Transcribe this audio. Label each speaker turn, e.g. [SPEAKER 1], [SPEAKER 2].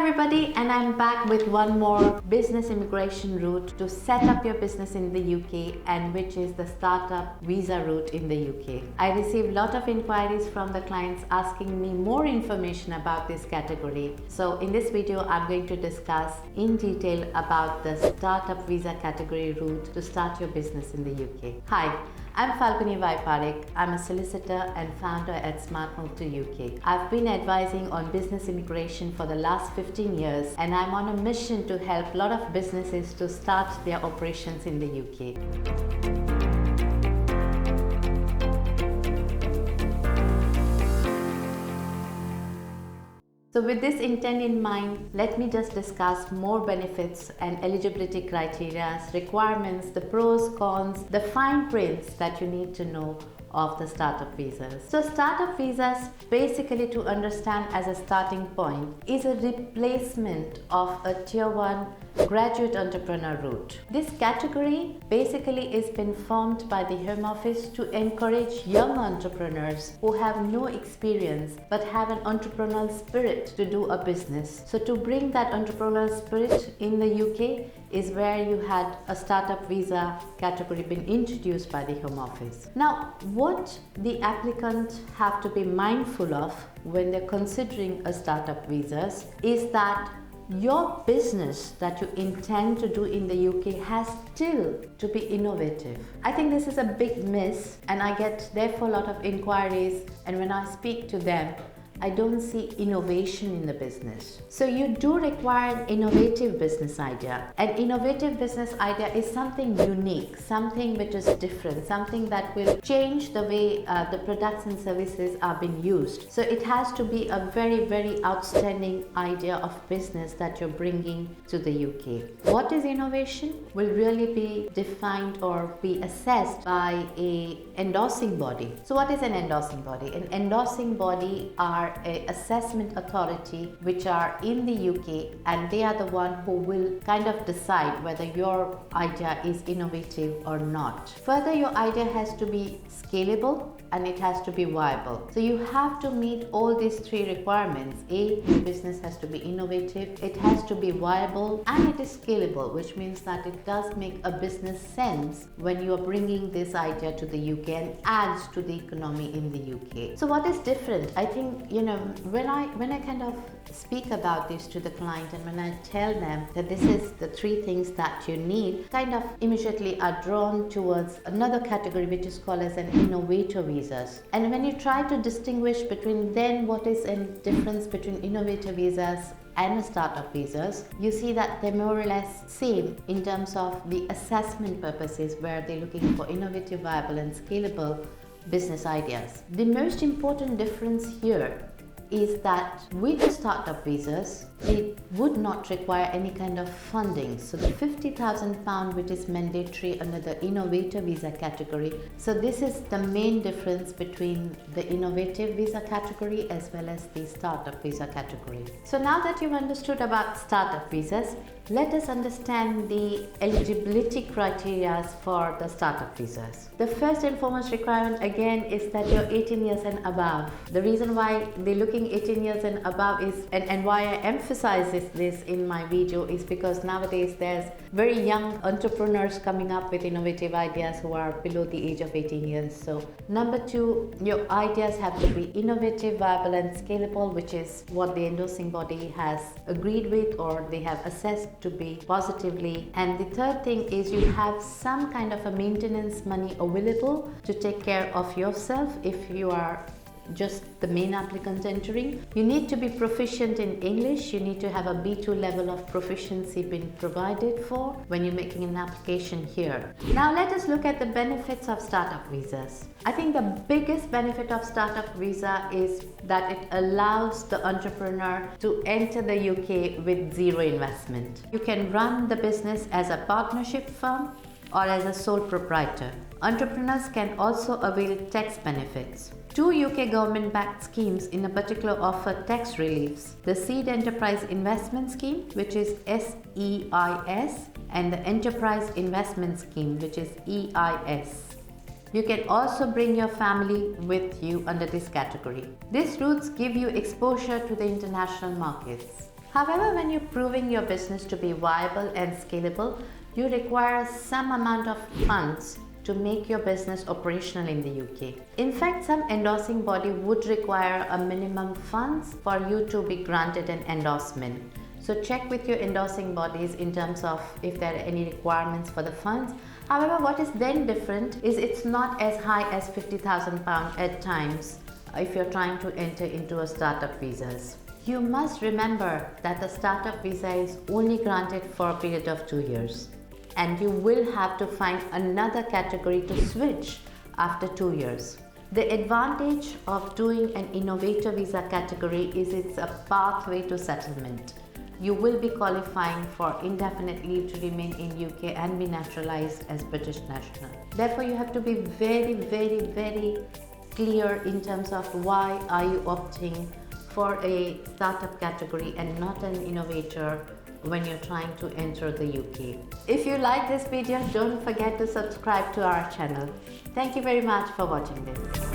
[SPEAKER 1] everybody, and I'm back with one more business immigration route to set up your business in the UK, and which is the startup visa route in the UK. I received a lot of inquiries from the clients asking me more information about this category. So in this video, I'm going to discuss in detail about the startup visa category route to start your business in the UK. Hi, I'm Falguni Parekh. I'm a solicitor and founder at Smart Move to UK. I've been advising on business immigration for the last 15 years, and I'm on a mission to help a lot of businesses to start their operations in the UK. So with this intent in mind, let me just discuss more benefits and eligibility criteria, requirements, the pros, cons, the fine prints that you need to know of the startup visas. So startup visas, basically to understand as a starting point, is a replacement of a tier 1 graduate entrepreneur route. This category basically is been formed by the Home Office to encourage young entrepreneurs who have no experience but have an entrepreneurial spirit to do a business. So to bring that entrepreneurial spirit in the UK is where you had a startup visa category been introduced by the Home Office. Now, what the applicants have to be mindful of when they're considering a startup visas is that your business that you intend to do in the UK has still to be innovative. I think this is a big miss, and I get therefore a lot of inquiries, and when I speak to them, I don't see innovation in the business. So you do require an innovative business idea. An innovative business idea is something unique, something which is different, something that will change the way the products and services are being used. So it has to be a very, very outstanding idea of business that you're bringing to the UK. What is innovation will really be defined or be assessed by an endorsing body. So what is an endorsing body? An endorsing body are a assessment authority which are in the UK, and they are the one who will kind of decide whether your idea is innovative or not. Further, your idea has to be scalable and it has to be viable. So you have to meet all these three requirements. A, the business has to be innovative, it has to be viable, and it is scalable, which means that it does make a business sense when you are bringing this idea to the UK and adds to the economy in the UK. So what is different? I think, when I kind of speak about this to the client, and when I tell them that this is the three things that you need, kind of immediately are drawn towards another category which is called as an innovator visas. And when you try to distinguish between then what is a difference between innovator visas and startup visas, you see that they're more or less same in terms of the assessment purposes, where they're looking for innovative, viable and scalable business ideas. The most important difference here is that with the startup visas, it would not require any kind of funding. So the £50,000 which is mandatory under the innovator visa category. So this is the main difference between the innovative visa category as well as the startup visa category. So now that you've understood about startup visas, let us understand the eligibility criteria for the startup visas. The first and foremost requirement again is that you're 18 years and above. The reason why they're looking 18 years and above is, and why I emphasize this in my video, is because nowadays there's very young entrepreneurs coming up with innovative ideas who are below the age of 18 years. So number two, your ideas have to be innovative, viable and scalable, which is what the endorsing body has agreed with or they have assessed to be positively. And the third thing is you have some kind of a maintenance money available to take care of yourself if you are just the main applicant entering. You need to be proficient in English. You need to have a B2 level of proficiency being provided for when you're making an application here. Now let us look at the benefits of startup visas. I think the biggest benefit of startup visa is that it allows the entrepreneur to enter the UK with zero investment. You can run the business as a partnership firm or as a sole proprietor. Entrepreneurs can also avail tax benefits. Two UK government-backed schemes in a particular offer tax reliefs: the Seed Enterprise Investment Scheme, which is SEIS, and the Enterprise Investment Scheme, which is EIS. You can also bring your family with you under this category. These routes give you exposure to the international markets. However, when you're proving your business to be viable and scalable, you require some amount of funds to make your business operational in the UK. In fact, some endorsing body would require a minimum funds for you to be granted an endorsement. So check with your endorsing bodies in terms of if there are any requirements for the funds. However, what is then different is it's not as high as £50,000 at times if you're trying to enter into a startup visas. You must remember that the startup visa is only granted for a period of 2 years, and you will have to find another category to switch after 2 years. The advantage of doing an innovator visa category is it's a pathway to settlement. You will be qualifying for indefinite leave to remain in UK and be naturalized as British national. Therefore, you have to be very clear in terms of why are you opting for a startup category and not an innovator when you're trying to enter the UK. If you like this video, don't forget to subscribe to our channel. Thank you very much for watching this.